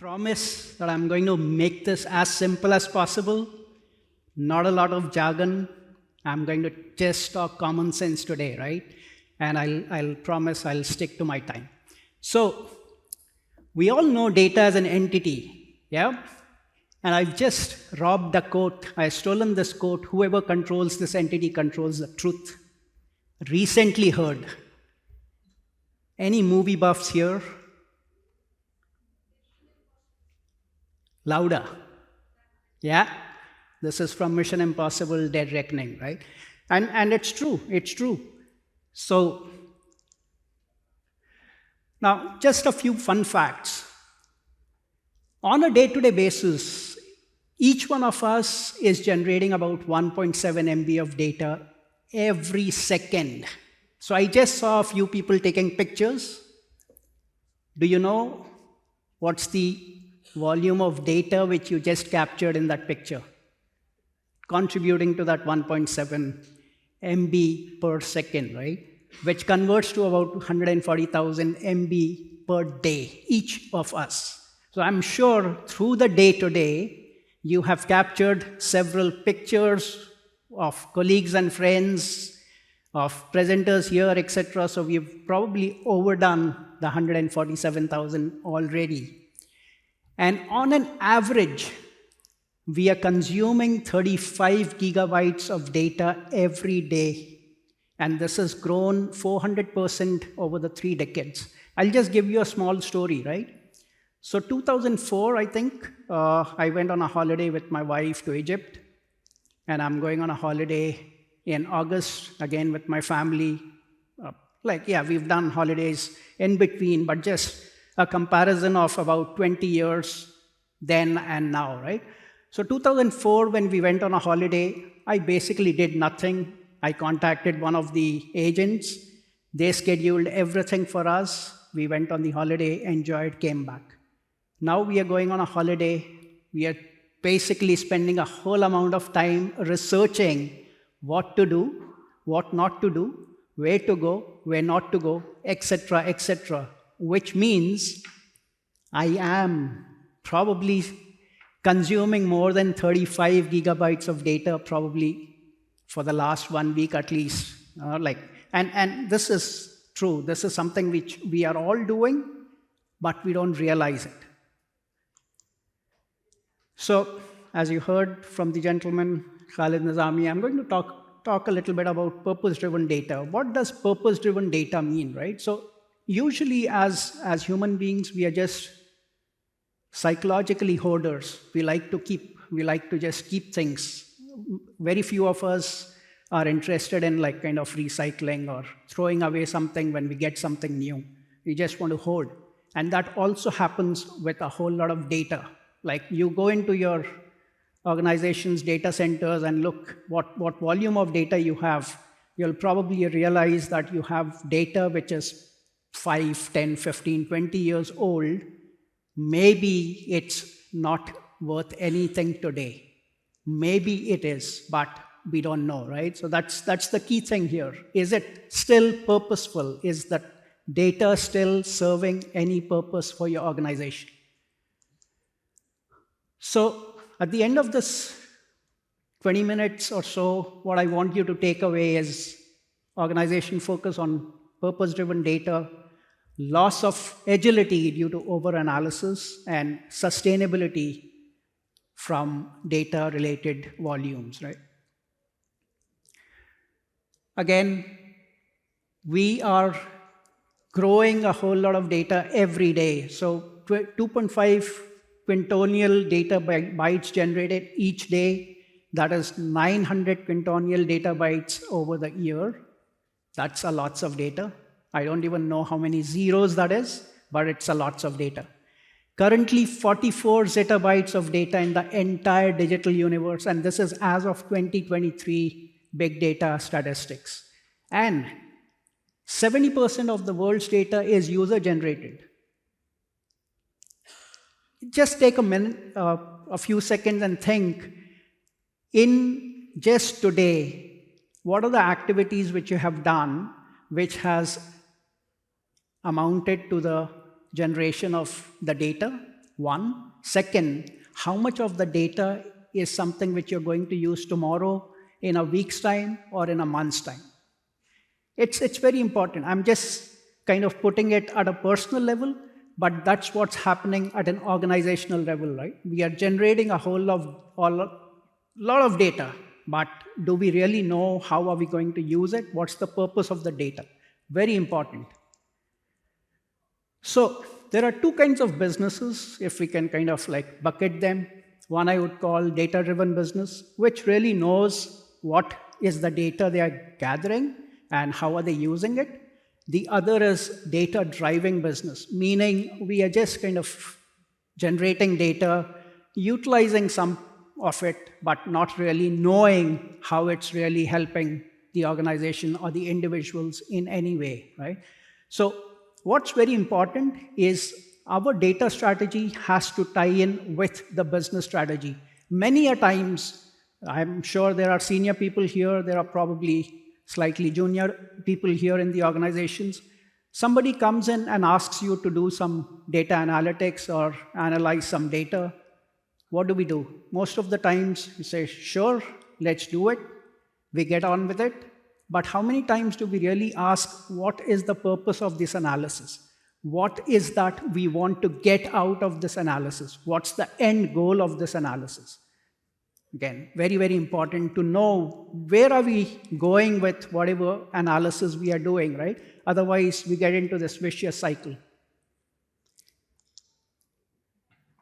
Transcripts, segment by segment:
promise that I'm going to make this as simple as possible. Not a lot of jargon. I'm going to just talk common sense today, right? And I'll promise I'll stick to my time. So we all know data as an entity, yeah? And I've just robbed the quote. I've stolen this quote. Whoever controls this entity controls the truth. Recently heard. Any movie buffs here? Louder. Yeah? This is from Mission Impossible Dead Reckoning, right? And it's true. It's true. So, now just a few fun facts. On a day-to-day basis, each one of us is generating about 1.7 MB of data every second. So I just saw a few people taking pictures. Do you know what's the volume of data which you just captured in that picture? Contributing to that 1.7 MB per second, right? Which converts to about 140,000 MB per day, each of us. So I'm sure through the day today, you have captured several pictures of colleagues and friends, of presenters here, etc. So we've probably overdone the 147,000 already. And on an average, we are consuming 35 gigabytes of data every day. And this has grown 400% over the 3 decades. I'll just give you a small story, right? So 2004, I think, I went on a holiday with my wife to Egypt. And I'm going on a holiday in August, again with my family. We've done holidays in between, but just a comparison of about 20 years then and now, right? So 2004, when we went on a holiday, I basically did nothing. I contacted one of the agents. They scheduled everything for us. We went on the holiday, enjoyed, came back. Now we are going on a holiday. We are basically spending a whole amount of time researching what to do, what not to do, where to go, where not to go, etc., which means I am probably consuming more than 35 gigabytes of data probably for the last 1 week at least. And this is true. This is something which we are all doing, but we don't realize it. So, as you heard from the gentleman, Khalid Nizami, I'm going to talk a little bit about purpose-driven data. What does purpose-driven data mean, right? So, usually as human beings, we are just psychologically hoarders. We like to just keep things. Very few of us are interested in kind of recycling or throwing away something when we get something new. We just want to hoard. And that also happens with a whole lot of data. Like you go into your organization's data centers and look what volume of data you have, you'll probably realize that you have data which is 5, 10, 15, 20 years old. Maybe it's not worth anything today. Maybe it is, but we don't know, right? So that's the key thing here. Is it still purposeful? Is that data still serving any purpose for your organization? So at the end of this 20 minutes or so, what I want you to take away is organization focus on purpose-driven data, loss of agility due to over-analysis, and sustainability from data-related volumes, right? Again, we are growing a whole lot of data every day. So 2.5 quintillion data bytes generated each day. That is 900 quintillion data bytes over the year. That's a lots of data. I don't even know how many zeros that is, but it's a lots of data. Currently, 44 zettabytes of data in the entire digital universe, and this is as of 2023 big data statistics. And 70% of the world's data is user-generated. Just take a minute, a few seconds and think, in just today, what are the activities which you have done which has amounted to the generation of the data? One. Second, how much of the data is something which you're going to use tomorrow, in a week's time, or in a month's time? It's very important. I'm just kind of putting it at a personal level, but that's what's happening at an organizational level, right? We are generating a lot of data, but do we really know how are we going to use it? What's the purpose of the data? Very important. So there are two kinds of businesses, if we can kind of like bucket them. One I would call data-driven business, which really knows what is the data they are gathering and how are they using it. The other is data-driving business, meaning we are just kind of generating data, utilizing some of it, but not really knowing how it's really helping the organization or the individuals in any way, right? So what's very important is our data strategy has to tie in with the business strategy. Many a times, I'm sure there are senior people here, there are probably slightly junior people here in the organizations. Somebody comes in and asks you to do some data analytics or analyze some data. What do? Most of the times we say, sure, let's do it. We get on with it. But how many times do we really ask, what is the purpose of this analysis? What is that we want to get out of this analysis? What's the end goal of this analysis? Again, very, very important to know where are we going with whatever analysis we are doing, right? Otherwise, we get into this vicious cycle.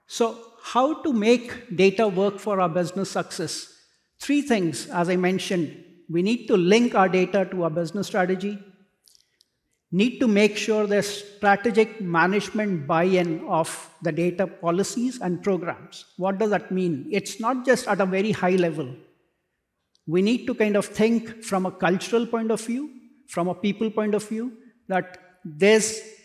So how to make data work for our business success? Three things, as I mentioned. We need to link our data to our business strategy. Need to make sure there's strategic management buy-in of the data policies and programs. What does that mean? It's not just at a very high level. We need to kind of think from a cultural point of view, from a people point of view, that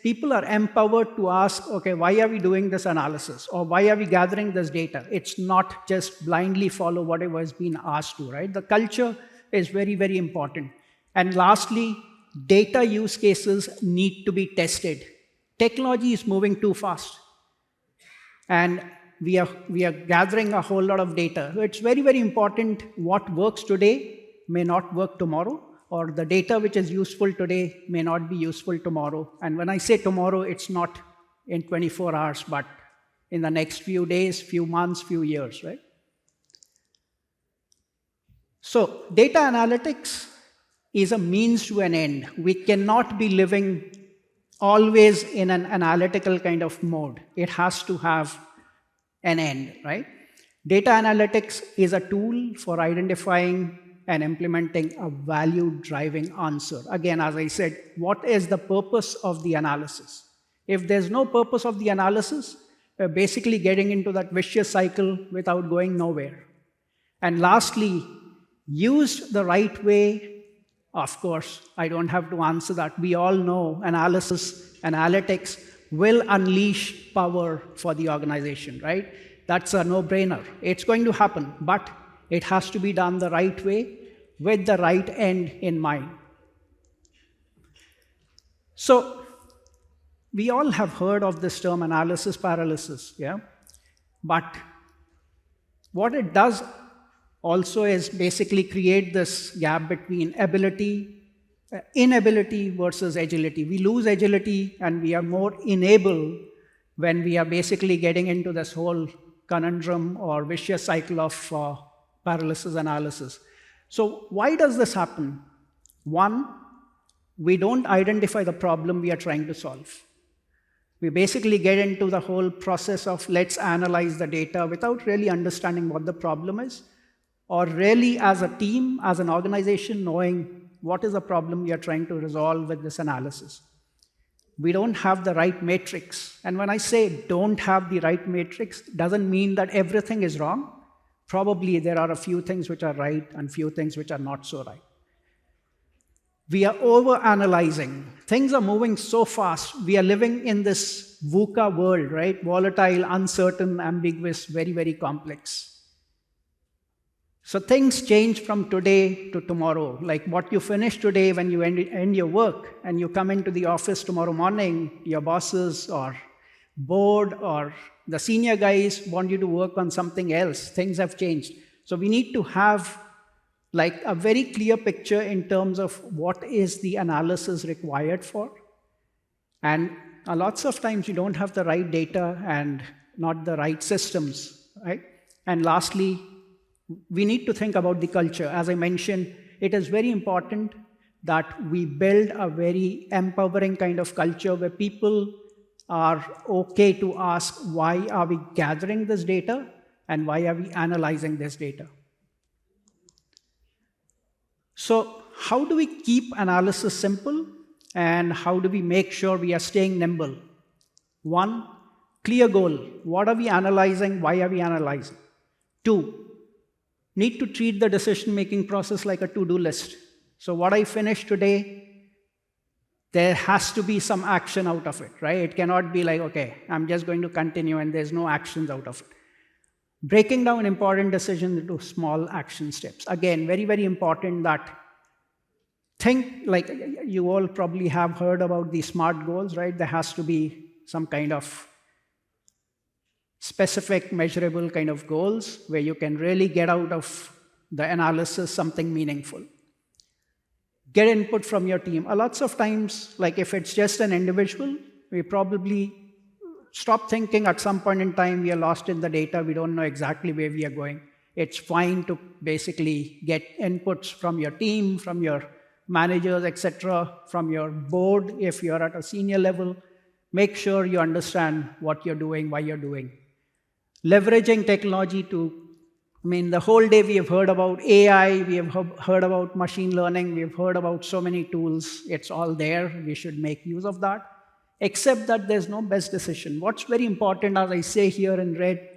people are empowered to ask, okay, why are we doing this analysis? Or why are we gathering this data? It's not just blindly follow whatever has been asked to, right? The culture is very, very important. And lastly, data use cases need to be tested. Technology is moving too fast. And we are gathering a whole lot of data. So it's very, very important what works today may not work tomorrow, or the data which is useful today may not be useful tomorrow. And when I say tomorrow, it's not in 24 hours, but in the next few days, few months, few years, right? So data analytics is a means to an end. We cannot be living always in an analytical kind of mode. It has to have an end, right? Data analytics is a tool for identifying and implementing a value-driving answer. Again, as I said, what is the purpose of the analysis? If there's no purpose of the analysis, we're basically getting into that vicious cycle without going nowhere. And lastly, used the right way. Of course, I don't have to answer that. We all know analytics will unleash power for the organization, right? That's a no-brainer. It's going to happen, but it has to be done the right way with the right end in mind. So we all have heard of this term analysis paralysis, yeah? But what it does also is basically create this gap between inability versus agility. We lose agility and we are more enable when we are basically getting into this whole conundrum or vicious cycle of paralysis analysis. So why does this happen? One, we don't identify the problem we are trying to solve. We basically get into the whole process of let's analyze the data without really understanding what the problem is, or really as a team, as an organization, knowing what is the problem we are trying to resolve with this analysis. We don't have the right matrix. And when I say don't have the right matrix, doesn't mean that everything is wrong. Probably there are a few things which are right and few things which are not so right. We are over-analyzing. Things are moving so fast. We are living in this VUCA world, right? Volatile, uncertain, ambiguous, very, very complex. So things change from today to tomorrow. Like what you finish today when you end your work and you come into the office tomorrow morning, your bosses or board or The senior guys want you to work on something else. Things have changed. So we need to have like a very clear picture in terms of what is the analysis required for. And lots of times you don't have the right data and not the right systems, right? And lastly, we need to think about the culture. As I mentioned, it is very important that we build a very empowering kind of culture where people are okay to ask, why are we gathering this data and why are we analyzing this data? So how do we keep analysis simple and how do we make sure we are staying nimble? One, clear goal. What are we analyzing? Why are we analyzing? Two, need to treat the decision-making process like a to-do list. So what I finish today, there has to be some action out of it, right? It cannot be like, okay, I'm just going to continue and there's no actions out of it. Breaking down important decisions into small action steps. Again, very, very important that think, like you all probably have heard about the SMART goals, right? There has to be some kind of specific, measurable kind of goals where you can really get out of the analysis something meaningful. Get input from your team. Lots of times, like if it's just an individual, we probably stop thinking at some point in time, we are lost in the data, we don't know exactly where we are going. It's fine to basically get inputs from your team, from your managers, etc., from your board if you're at a senior level. Make sure you understand what you're doing, why you're doing. Leveraging technology to, the whole day we have heard about AI, we have heard about machine learning, we have heard about so many tools. It's all there. We should make use of that. Except that there's no best decision. What's very important, as I say here in red,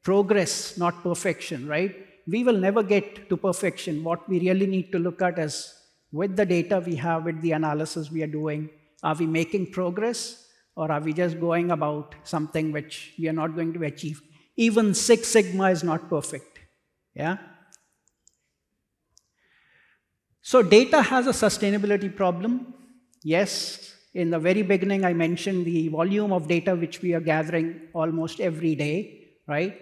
progress, not perfection, right? We will never get to perfection. What we really need to look at is, with the data we have, with the analysis we are doing, are we making progress or are we just going about something which we are not going to achieve? Even Six Sigma is not perfect, yeah? So data has a sustainability problem, yes. In the very beginning, I mentioned the volume of data which we are gathering almost every day, right?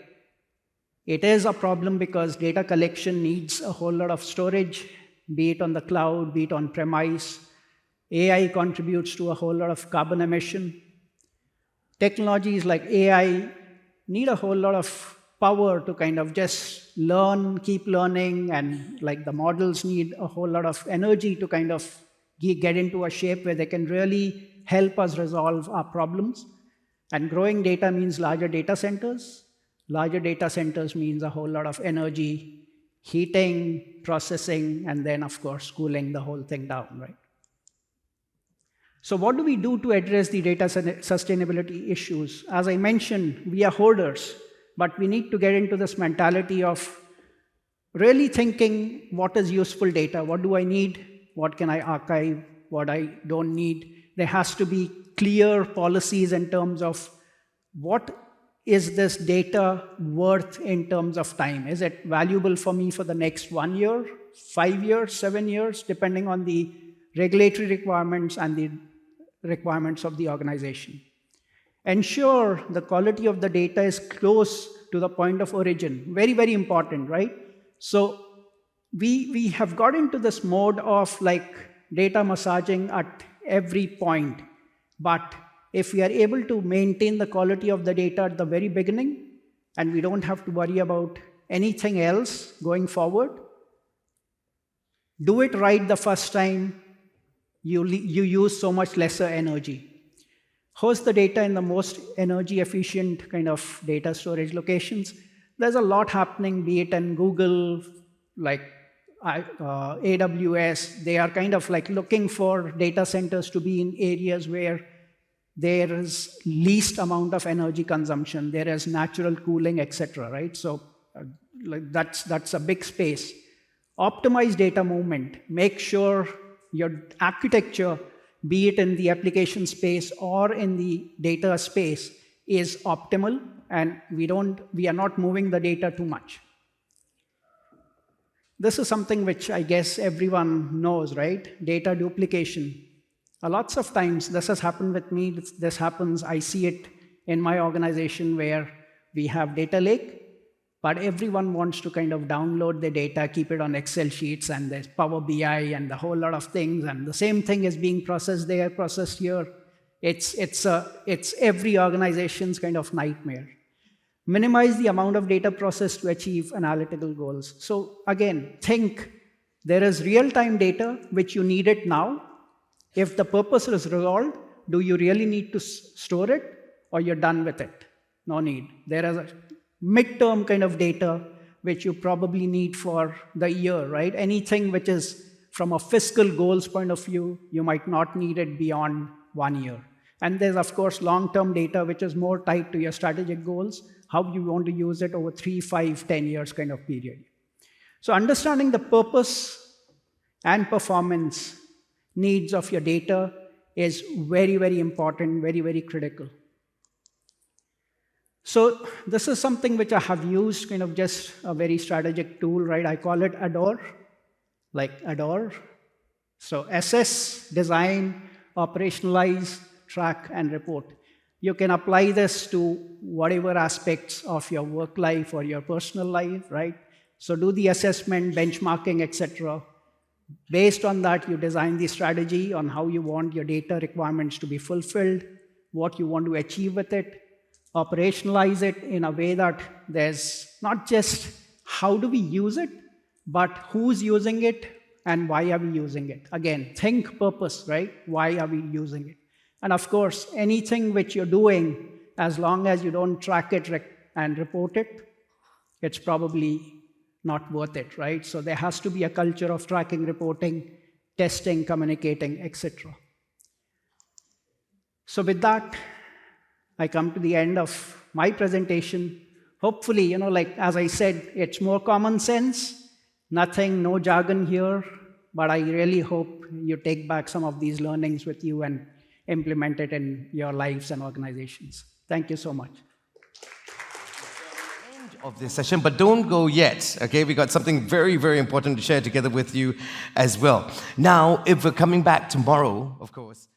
It is a problem because data collection needs a whole lot of storage, be it on the cloud, be it on premise. AI contributes to a whole lot of carbon emission. Technologies like AI need a whole lot of power to kind of just learn, keep learning, and like the models need a whole lot of energy to kind of get into a shape where they can really help us resolve our problems. And growing data means larger data centers. Larger data centers means a whole lot of energy, heating, processing, and then, of course, cooling the whole thing down, right? So what do we do to address the data sustainability issues? As I mentioned, we are hoarders, but we need to get into this mentality of really thinking, what is useful data? What do I need? What can I archive? What I don't need? There has to be clear policies in terms of what is this data worth in terms of time? Is it valuable for me for the next 1 year, 5 years, 7 years, depending on the regulatory requirements and the requirements of the organization? Ensure the quality of the data is close to the point of origin. Very, very important, right? So we have got into this mode of like data massaging at every point. But if we are able to maintain the quality of the data at the very beginning, and we don't have to worry about anything else going forward, do it right the first time, you use so much lesser energy. Host the data in the most energy efficient kind of data storage locations. There's a lot happening, be it in Google, like AWS. They are kind of like looking for data centers to be in areas where there is least amount of energy consumption. There is natural cooling, etc. Right? So that's a big space. Optimize data movement. Make sure your architecture, be it in the application space or in the data space, is optimal, and we are not moving the data too much. This is something which I guess everyone knows, right? Data duplication. Lots of times this has happened with me. This happens, I see it in my organization where we have data lake, but everyone wants to kind of download the data, keep it on Excel sheets, and there's Power BI and a whole lot of things, and the same thing is being processed there, processed here. It's every organization's kind of nightmare. Minimize the amount of data processed to achieve analytical goals. So again, think there is real-time data which you need it now. If the purpose is resolved, do you really need to store it, or you're done with it? No need. There is a mid-term kind of data which you probably need for the year, right? Anything which is from a fiscal goals point of view, you might not need it beyond 1 year. And there's, of course, long-term data which is more tied to your strategic goals, how you want to use it over 3, 5, 10 years kind of period. So understanding the purpose and performance needs of your data is very, very important, very, very critical. So this is something which I have used, kind of just a very strategic tool, right? I call it ADORE, like ADORE. So assess, design, operationalize, track, and report. You can apply this to whatever aspects of your work life or your personal life, right? So do the assessment, benchmarking, etc. Based on that, you design the strategy on how you want your data requirements to be fulfilled, what you want to achieve with it, operationalize it in a way that there's not just how do we use it, but who's using it and why are we using it. Again, think purpose, right? Why are we using it? And of course, anything which you're doing, as long as you don't track it and report it, it's probably not worth it, right? So there has to be a culture of tracking, reporting, testing, communicating, etc. So with that, I come to the end of my presentation. Hopefully, like as I said, it's more common sense, no jargon here, but I really hope you take back some of these learnings with you and implement it in your lives and organizations. Thank you so much. Of this session, but don't go yet, okay? We got something very, very important to share together with you as well. Now, if we're coming back tomorrow, of course.